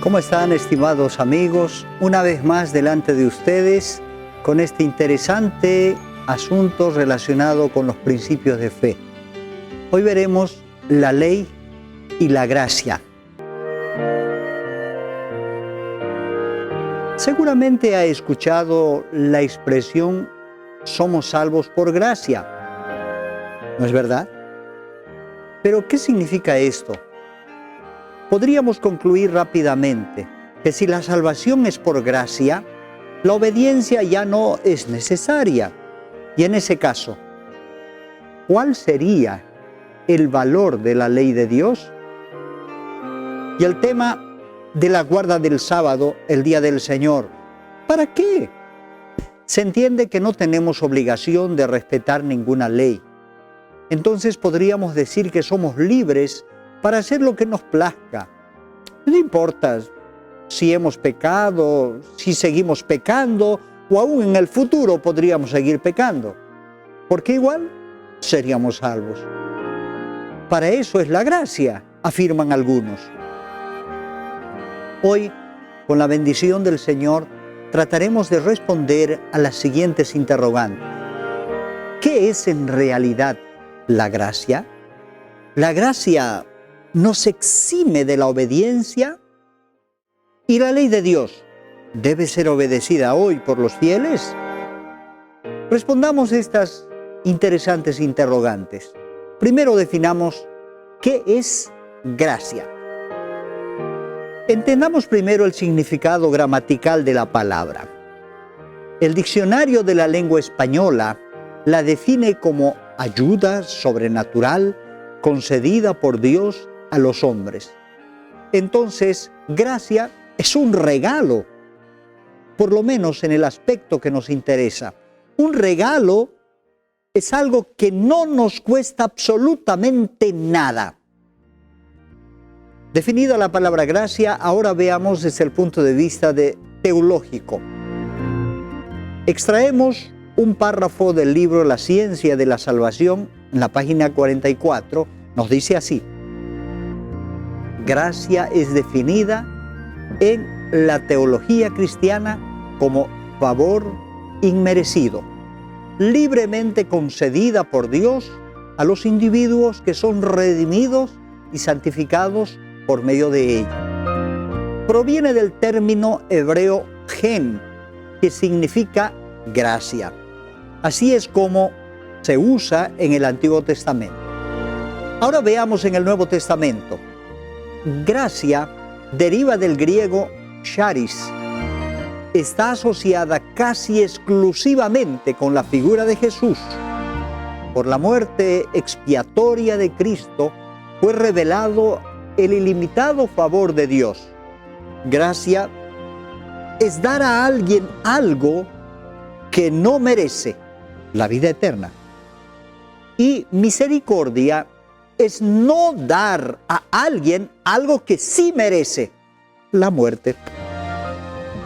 ¿Cómo están, estimados amigos? Una vez más delante de ustedes con este interesante asunto relacionado con los principios de fe. Hoy veremos la ley y la gracia. Seguramente ha escuchado la expresión "somos salvos por gracia", ¿no es verdad? Pero ¿qué significa esto? Podríamos concluir rápidamente que si la salvación es por gracia, la obediencia ya no es necesaria. Y en ese caso, ¿cuál sería el valor de la ley de Dios? Y el tema de la guarda del sábado, el día del Señor, ¿para qué? Se entiende que no tenemos obligación de respetar ninguna ley. Entonces podríamos decir que somos libres para hacer lo que nos plazca. No importa si hemos pecado, si seguimos pecando, o aún en el futuro podríamos seguir pecando, porque igual seríamos salvos. Para eso es la gracia, afirman algunos. Hoy, con la bendición del Señor, trataremos de responder a las siguientes interrogantes. ¿Qué es en realidad la gracia? ¿La gracia nos exime de la obediencia? ¿Y la ley de Dios debe ser obedecida hoy por los fieles? Respondamos estas interesantes interrogantes. Primero definamos qué es gracia. Entendamos primero el significado gramatical de la palabra. El diccionario de la lengua española la define como ayuda sobrenatural concedida por Dios a los hombres. Entonces, gracia es un regalo, por lo menos en el aspecto que nos interesa. Un regalo es algo que no nos cuesta absolutamente nada. Definida la palabra gracia, ahora veamos desde el punto de vista teológico. Extraemos un párrafo del libro La ciencia de la salvación, en la página 44, nos dice así: gracia es definida en la teología cristiana como favor inmerecido, libremente concedida por Dios a los individuos que son redimidos y santificados por medio de ella. Proviene del término hebreo gen, que significa gracia. Así es como se usa en el Antiguo Testamento. Ahora veamos en el Nuevo Testamento. Gracia deriva del griego charis. Está asociada casi exclusivamente con la figura de Jesús. Por la muerte expiatoria de Cristo fue revelado el ilimitado favor de Dios. Gracia es dar a alguien algo que no merece, la vida eterna. Y misericordia es no dar a alguien algo que sí merece, la muerte.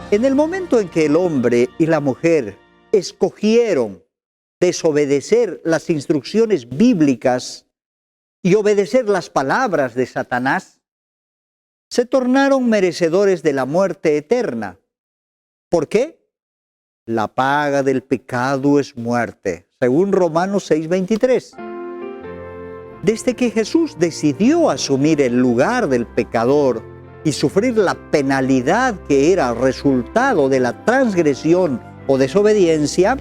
En el momento en que el hombre y la mujer escogieron desobedecer las instrucciones bíblicas y obedecer las palabras de Satanás, se tornaron merecedores de la muerte eterna. ¿Por qué? La paga del pecado es muerte, según Romanos 6:23. Desde que Jesús decidió asumir el lugar del pecador y sufrir la penalidad que era resultado de la transgresión o desobediencia,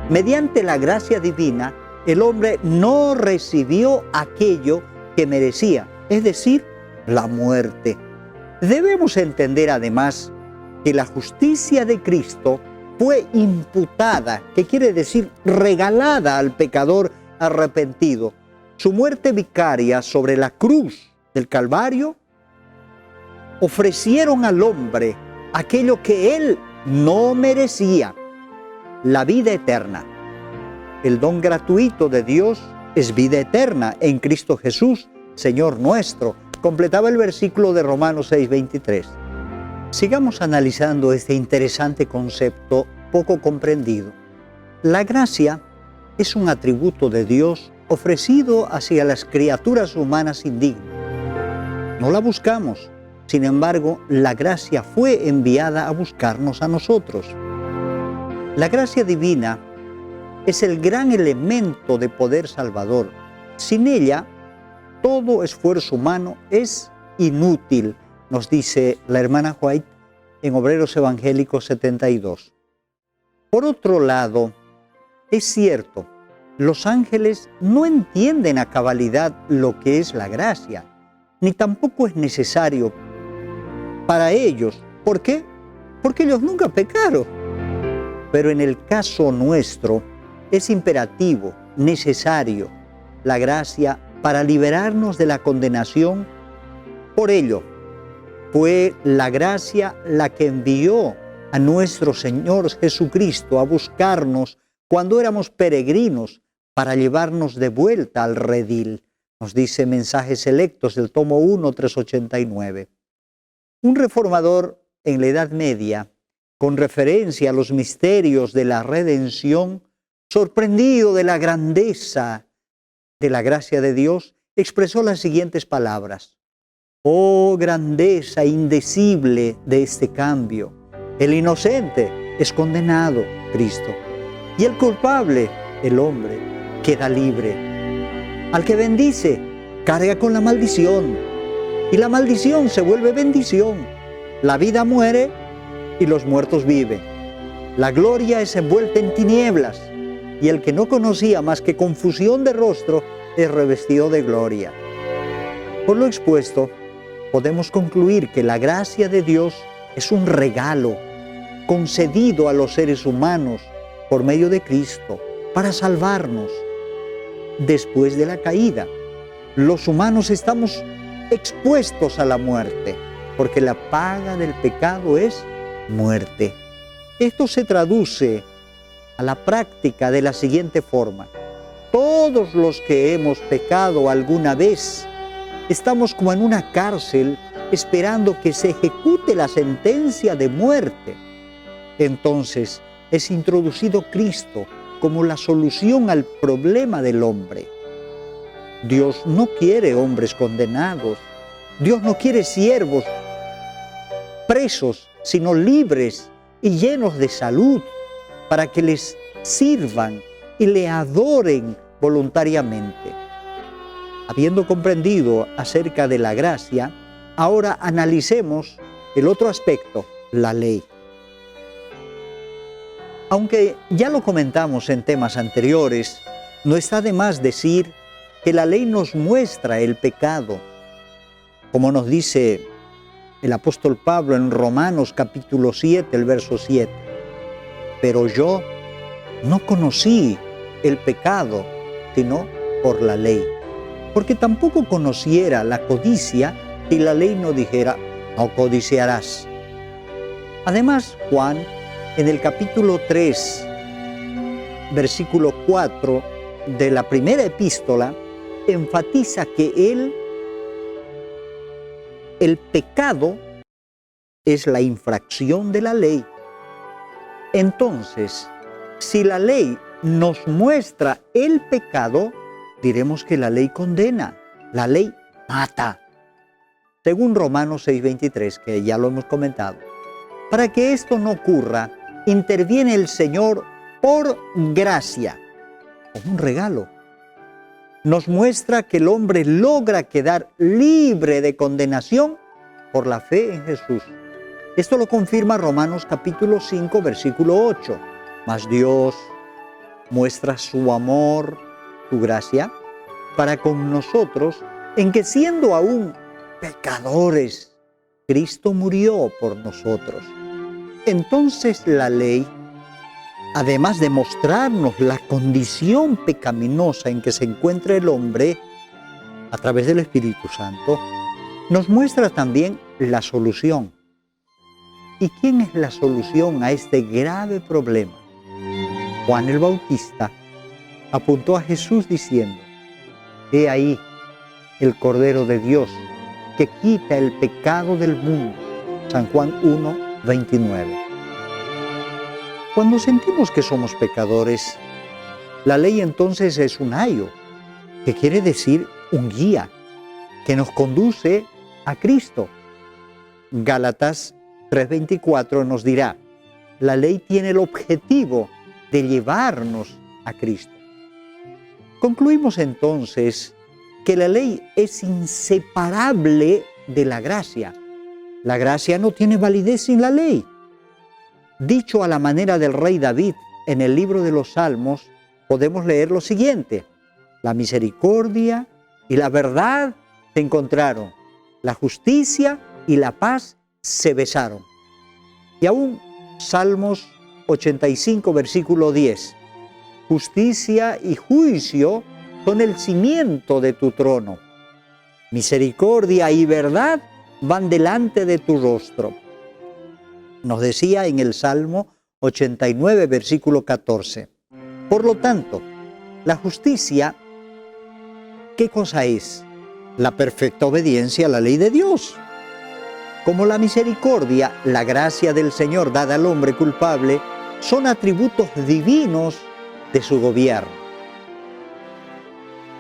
mediante la gracia divina, el hombre no recibió aquello que merecía, es decir, la muerte. Debemos entender además que la justicia de Cristo fue imputada, que quiere decir regalada al pecador arrepentido. Su muerte vicaria sobre la cruz del Calvario ofrecieron al hombre aquello que él no merecía, la vida eterna. El don gratuito de Dios es vida eterna en Cristo Jesús, Señor nuestro, completaba el versículo de Romanos 6:23. Sigamos analizando este interesante concepto poco comprendido. La gracia es un atributo de Dios ofrecido hacia las criaturas humanas indignas. No la buscamos, Sin embargo, la gracia fue enviada a buscarnos a nosotros. La gracia divina es el gran elemento de poder salvador. Sin ella, todo esfuerzo humano es inútil, nos dice la hermana White en Obreros Evangélicos 72. Por otro lado, es cierto, los ángeles no entienden a cabalidad lo que es la gracia, ni tampoco es necesario para ellos. ¿Por qué? Porque ellos nunca pecaron. Pero en el caso nuestro, es imperativo, necesario, la gracia para liberarnos de la condenación. Por ello, fue la gracia la que envió a nuestro Señor Jesucristo a buscarnos cuando éramos peregrinos para llevarnos de vuelta al redil. Nos dice Mensajes Selectos del tomo 1, 389. Un reformador en la Edad Media, con referencia a los misterios de la redención, sorprendido de la grandeza de la gracia de Dios, expresó las siguientes palabras: «Oh grandeza indecible de este cambio, el inocente es condenado, Cristo, y el culpable, el hombre, queda libre. Al que bendice, carga con la maldición, y la maldición se vuelve bendición. La vida muere y los muertos viven. La gloria es envuelta en tinieblas, y el que no conocía más que confusión de rostro es revestido de gloria». Por lo expuesto, podemos concluir que la gracia de Dios es un regalo concedido a los seres humanos por medio de Cristo para salvarnos. Después de la caída, los humanos estamos expuestos a la muerte, porque la paga del pecado es muerte. Esto se traduce a la práctica de la siguiente forma: todos los que hemos pecado alguna vez estamos como en una cárcel esperando que se ejecute la sentencia de muerte. Entonces es introducido Cristo como la solución al problema del hombre. Dios no quiere hombres condenados. Dios no quiere siervos presos, sino libres y llenos de salud, para que les sirvan y le adoren voluntariamente. Habiendo comprendido acerca de la gracia, ahora analicemos el otro aspecto, la ley. Aunque ya lo comentamos en temas anteriores, no está de más decir que la ley nos muestra el pecado, como nos dice el apóstol Pablo en Romanos capítulo 7, el verso 7. Pero yo no conocí el pecado, sino por la ley, porque tampoco conociera la codicia si la ley no dijera, no codiciarás. Además, Juan, en el capítulo 3, versículo 4 de la primera epístola, enfatiza que el pecado es la infracción de la ley. Entonces, si la ley nos muestra el pecado, diremos que la ley condena, la ley mata. Según Romanos 6:23, que ya lo hemos comentado. Para que esto no ocurra, interviene el Señor por gracia, como un regalo. Nos muestra que el hombre logra quedar libre de condenación por la fe en Jesús. Esto lo confirma Romanos capítulo 5, versículo 8. Mas Dios muestra su amor, su gracia, para con nosotros, en que siendo aún pecadores, Cristo murió por nosotros. Entonces la ley, además de mostrarnos la condición pecaminosa en que se encuentra el hombre, a través del Espíritu Santo, nos muestra también la solución. ¿Y quién es la solución a este grave problema? Juan el Bautista apuntó a Jesús diciendo: «He ahí el Cordero de Dios que quita el pecado del mundo». San Juan 1, 29. Cuando sentimos que somos pecadores, la ley entonces es un ayo, que quiere decir un guía, que nos conduce a Cristo. Gálatas 3:24 nos dirá, la ley tiene el objetivo de llevarnos a Cristo. Concluimos entonces que la ley es inseparable de la gracia. La gracia no tiene validez sin la ley. Dicho a la manera del rey David en el libro de los Salmos, podemos leer lo siguiente: la misericordia y la verdad se encontraron, la justicia y la paz se besaron. Y aún Salmos 85, versículo 10, justicia y juicio son el cimiento de tu trono. Misericordia y verdad van delante de tu rostro. Nos decía en el Salmo 89, versículo 14. Por lo tanto, la justicia, ¿qué cosa es? La perfecta obediencia a la ley de Dios. Como la misericordia, la gracia del Señor dada al hombre culpable, son atributos divinos de su gobierno.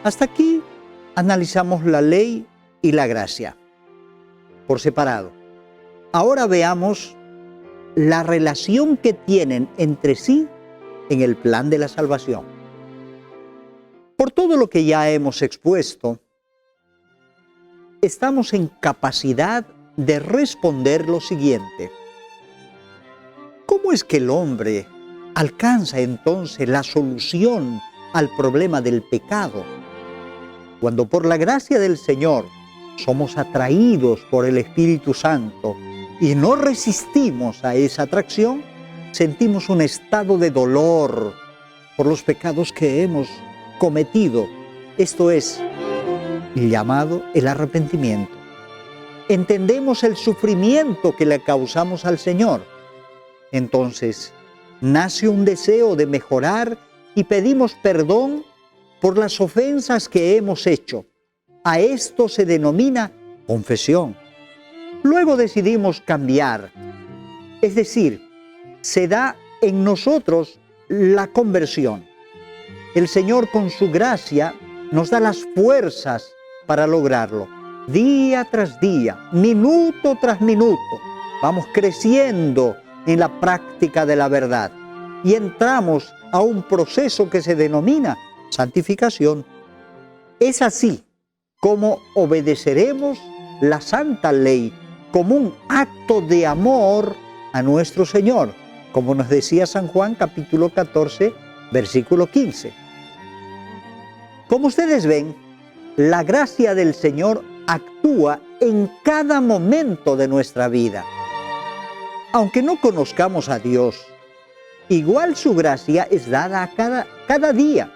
Hasta aquí analizamos la ley y la gracia por separado. Ahora veamos la relación que tienen entre sí en el plan de la salvación. Por todo lo que ya hemos expuesto, estamos en capacidad de responder lo siguiente: ¿cómo es que el hombre alcanza entonces la solución al problema del pecado? Cuando por la gracia del Señor somos atraídos por el Espíritu Santo y no resistimos a esa atracción, sentimos un estado de dolor por los pecados que hemos cometido. Esto es llamado el arrepentimiento. Entendemos el sufrimiento que le causamos al Señor. Entonces, nace un deseo de mejorar y pedimos perdón por las ofensas que hemos hecho. A esto se denomina confesión. Luego decidimos cambiar. Es decir, se da en nosotros la conversión. El Señor con su gracia nos da las fuerzas para lograrlo. Día tras día, minuto tras minuto, vamos creciendo en la práctica de la verdad y entramos a un proceso que se denomina santificación. Es así como obedeceremos la santa ley como un acto de amor a nuestro Señor, como nos decía San Juan capítulo 14, versículo 15. Como ustedes ven, la gracia del Señor actúa en cada momento de nuestra vida. Aunque no conozcamos a Dios, igual su gracia es dada a cada día.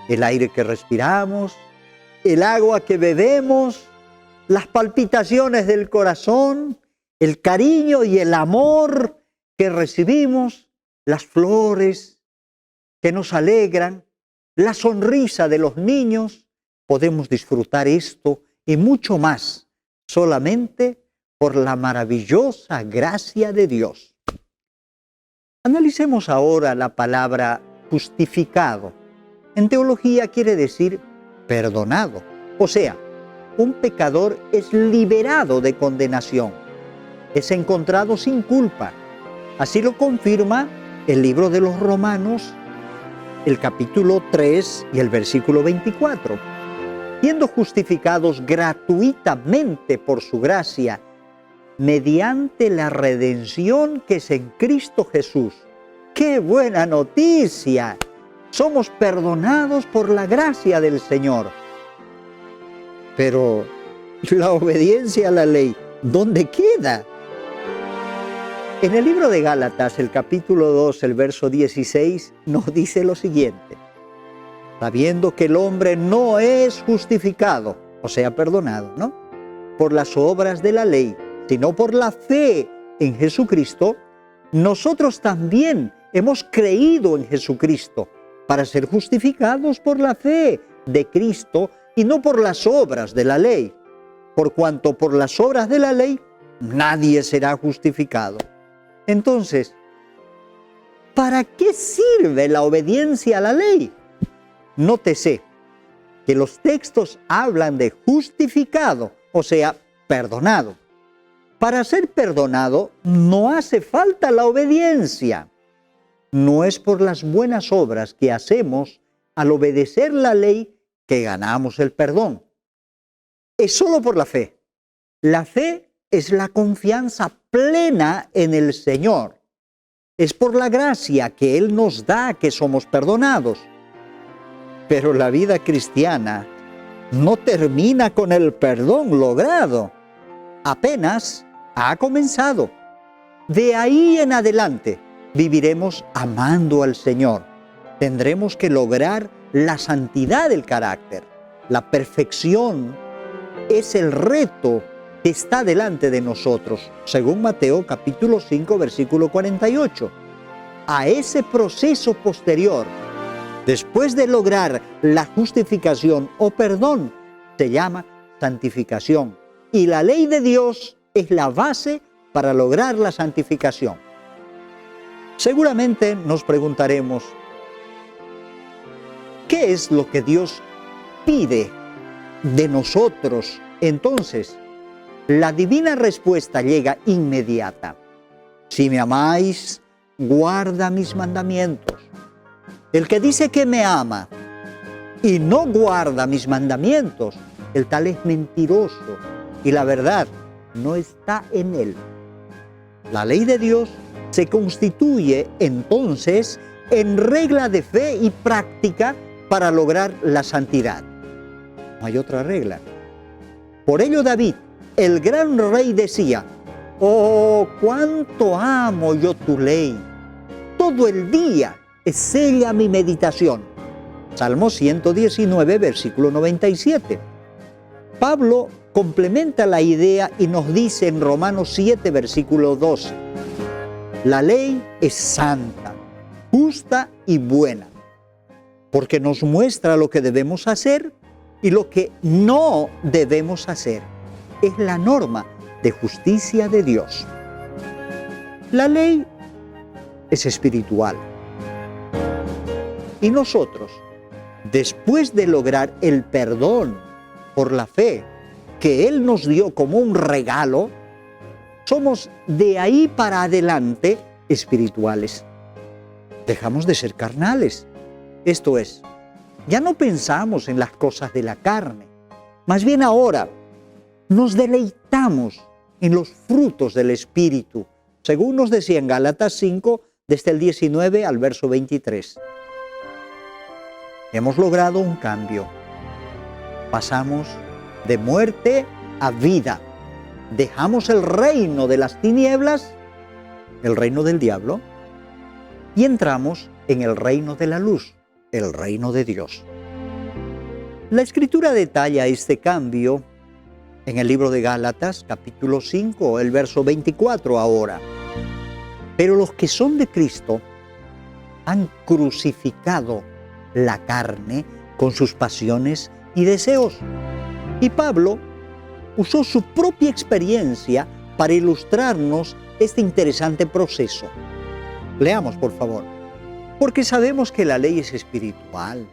El aire que respiramos, el agua que bebemos, las palpitaciones del corazón, el cariño y el amor que recibimos, las flores que nos alegran, la sonrisa de los niños. Podemos disfrutar esto y mucho más solamente por la maravillosa gracia de Dios. Analicemos ahora la palabra justificado. En teología quiere decir perdonado. O sea, un pecador es liberado de condenación, es encontrado sin culpa. Así lo confirma el libro de los Romanos, el capítulo 3 y el versículo 24. Siendo justificados gratuitamente por su gracia, mediante la redención que es en Cristo Jesús. ¡Qué buena noticia! Somos perdonados por la gracia del Señor. Pero la obediencia a la ley, ¿dónde queda? En el libro de Gálatas, el capítulo 2, el verso 16, nos dice lo siguiente: sabiendo que el hombre no es justificado, o sea, perdonado, ¿no?, por las obras de la ley, sino por la fe en Jesucristo, nosotros también hemos creído en Jesucristo para ser justificados por la fe de Cristo y no por las obras de la ley, por cuanto por las obras de la ley nadie será justificado. Entonces, ¿para qué sirve la obediencia a la ley? Nótese que los textos hablan de justificado, o sea, perdonado. Para ser perdonado no hace falta la obediencia. No es por las buenas obras que hacemos al obedecer la ley que ganamos el perdón. Es solo por la fe. La fe es la confianza plena en el Señor. Es por la gracia que Él nos da que somos perdonados. Pero la vida cristiana no termina con el perdón logrado. Apenas ha comenzado. De ahí en adelante viviremos amando al Señor. Tendremos que lograr la santidad del carácter. La perfección es el reto que está delante de nosotros, según Mateo capítulo 5, versículo 48. A ese proceso posterior, después de lograr la justificación o perdón, se llama santificación. Y la ley de Dios es la base para lograr la santificación. Seguramente nos preguntaremos, ¿qué es lo que Dios pide de nosotros? Entonces, la divina respuesta llega inmediata. Si me amáis, guarda mis mandamientos. El que dice que me ama y no guarda mis mandamientos, el tal es mentiroso y la verdad no está en él. La ley de Dios se constituye entonces en regla de fe y práctica para lograr la santidad. No hay otra regla. Por ello David, el gran rey, decía: «Oh, cuánto amo yo tu ley. Todo el día es ella mi meditación». Salmo 119, versículo 97. Pablo complementa la idea y nos dice en Romanos 7, versículo 12: «La ley es santa, justa y buena, porque nos muestra lo que debemos hacer y lo que no debemos hacer. Es la norma de justicia de Dios». La ley es espiritual. Y nosotros, después de lograr el perdón por la fe que Él nos dio como un regalo, somos de ahí para adelante espirituales. Dejamos de ser carnales. Esto es, ya no pensamos en las cosas de la carne. Más bien ahora nos deleitamos en los frutos del Espíritu, según nos decía en Gálatas 5, desde el 19 al verso 23. Hemos logrado un cambio. Pasamos de muerte a vida. Dejamos el reino de las tinieblas, el reino del diablo, y entramos en el reino de la luz, el reino de Dios. La Escritura detalla este cambio en el libro de Gálatas, capítulo 5, el verso 24 ahora. Pero los que son de Cristo han crucificado la carne con sus pasiones y deseos. Y Pablo usó su propia experiencia para ilustrarnos este interesante proceso. Leamos, por favor. Porque sabemos que la ley es espiritual,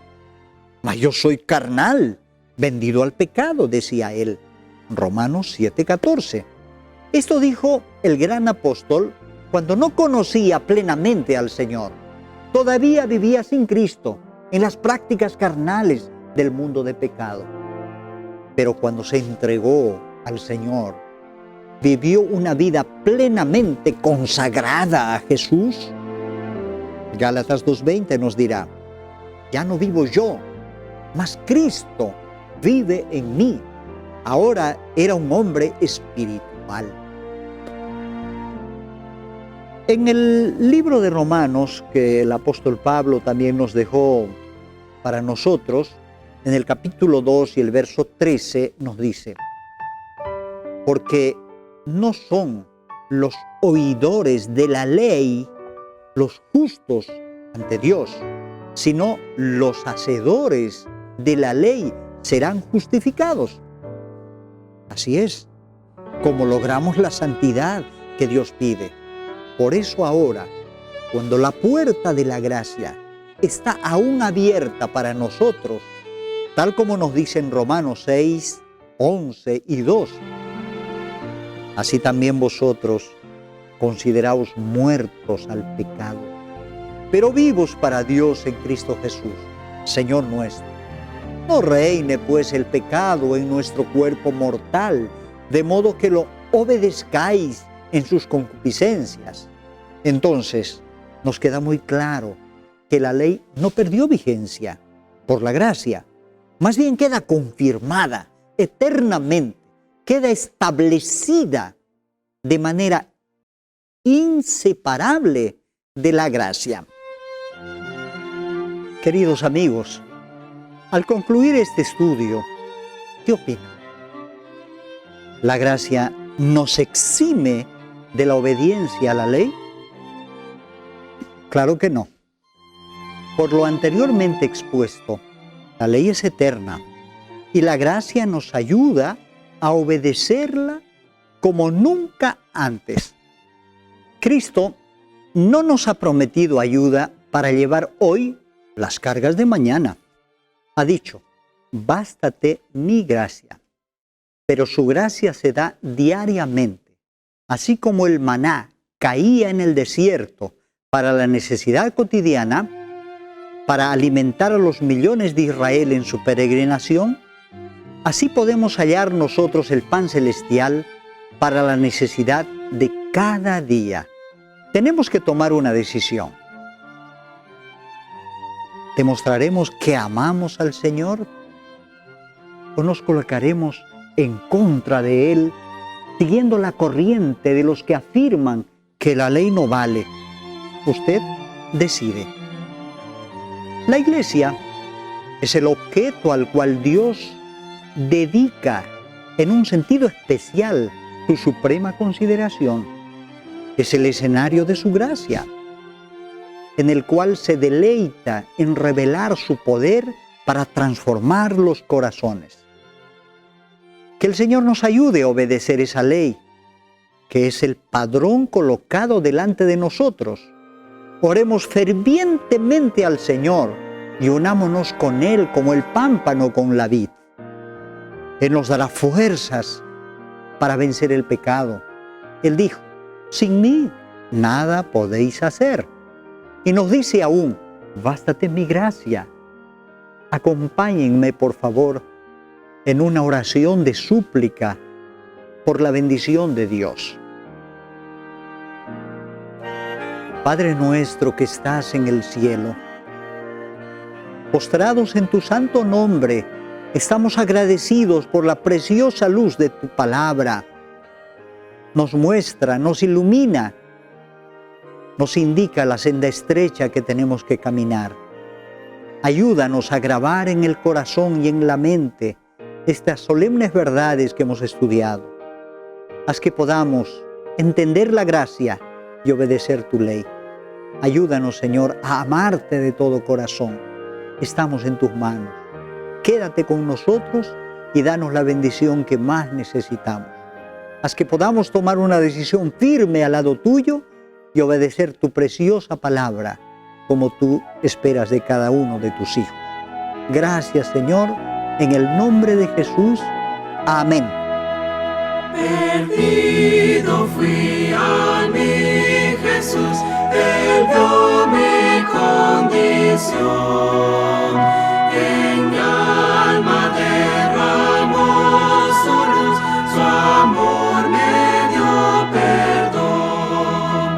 mas yo soy carnal, vendido al pecado, decía él. Romanos 7:14. Esto dijo el gran apóstol cuando no conocía plenamente al Señor. Todavía vivía sin Cristo, en las prácticas carnales del mundo de pecado. Pero cuando se entregó al Señor, vivió una vida plenamente consagrada a Jesús. Gálatas 2:20 nos dirá: ya no vivo yo, mas Cristo vive en mí. Ahora era un hombre espiritual. En el libro de Romanos, que el apóstol Pablo también nos dejó para nosotros, en el capítulo 2 y el verso 13 nos dice: porque no son los oidores de la ley los justos ante Dios, sino los hacedores de la ley serán justificados. Así es como logramos la santidad que Dios pide. Por eso ahora, cuando la puerta de la gracia está aún abierta para nosotros, tal como nos dice en Romanos 6, 11 y 2, así también vosotros consideraos muertos al pecado, pero vivos para Dios en Cristo Jesús, Señor nuestro. No reine pues el pecado en nuestro cuerpo mortal, de modo que lo obedezcáis en sus concupiscencias. Entonces, nos queda muy claro que la ley no perdió vigencia por la gracia, más bien queda confirmada eternamente, queda establecida de manera inseparable de la gracia. Queridos amigos, al concluir este estudio, ¿qué opinan? ¿La gracia nos exime de la obediencia a la ley? Claro que no. Por lo anteriormente expuesto, la ley es eterna y la gracia nos ayuda a obedecerla como nunca antes. Cristo no nos ha prometido ayuda para llevar hoy las cargas de mañana. Ha dicho, bástate mi gracia. Pero su gracia se da diariamente. Así como el maná caía en el desierto para la necesidad cotidiana, para alimentar a los millones de Israel en su peregrinación, así podemos hallar nosotros el pan celestial para la necesidad de cada día. Tenemos que tomar una decisión. ¿Demostraremos que amamos al Señor o nos colocaremos en contra de Él, siguiendo la corriente de los que afirman que la ley no vale? Usted decide. La Iglesia es el objeto al cual Dios dedica en un sentido especial su suprema consideración. Es el escenario de su gracia, en el cual se deleita en revelar su poder para transformar los corazones. Que el Señor nos ayude a obedecer esa ley, que es el padrón colocado delante de nosotros. Oremos fervientemente al Señor y unámonos con Él como el pámpano con la vid. Él nos dará fuerzas para vencer el pecado. Él dijo, sin mí nada podéis hacer. Y nos dice aún, bástate mi gracia. Acompáñenme, por favor, en una oración de súplica por la bendición de Dios. Padre nuestro que estás en el cielo, postrados en tu santo nombre, estamos agradecidos por la preciosa luz de tu palabra. Nos muestra, nos ilumina, nos indica la senda estrecha que tenemos que caminar. Ayúdanos a grabar en el corazón y en la mente estas solemnes verdades que hemos estudiado. Haz que podamos entender la gracia y obedecer tu ley. Ayúdanos, Señor, a amarte de todo corazón. Estamos en tus manos. Quédate con nosotros y danos la bendición que más necesitamos. Haz que podamos tomar una decisión firme al lado tuyo y obedecer tu preciosa palabra como tú esperas de cada uno de tus hijos. Gracias, Señor, en el nombre de Jesús. Amén. Perdido fui a mi Jesús, Él vio mi condición, en mi alma derramó su luz, su amor me dio perdón.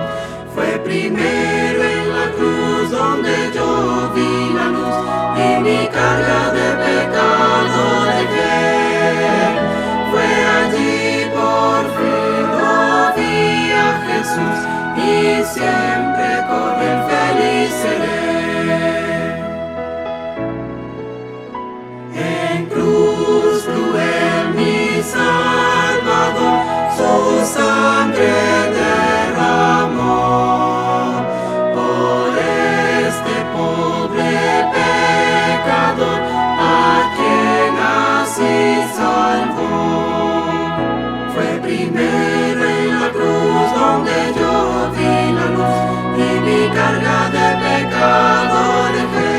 Fue primero en la cruz donde yo vi la luz y mi carga de pecado dejé. Fue allí por fin lo vi a Jesús y siempre con él feliz seré. En cruz cruel mi Salvador su sangre derramó por este pobre pecador a quien así salvó. Fue primero en la cruz donde yo vi la luz y mi carga de pecado dejé.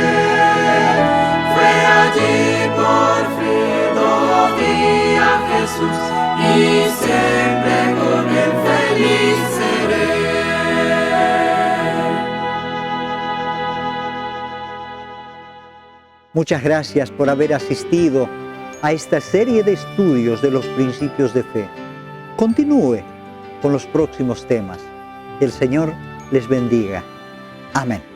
Fue allí por fin lo vi a Jesús y siempre con él feliz seré. Muchas gracias por haber asistido a esta serie de estudios de los principios de fe. Continúe con los próximos temas. Que el Señor les bendiga. Amén.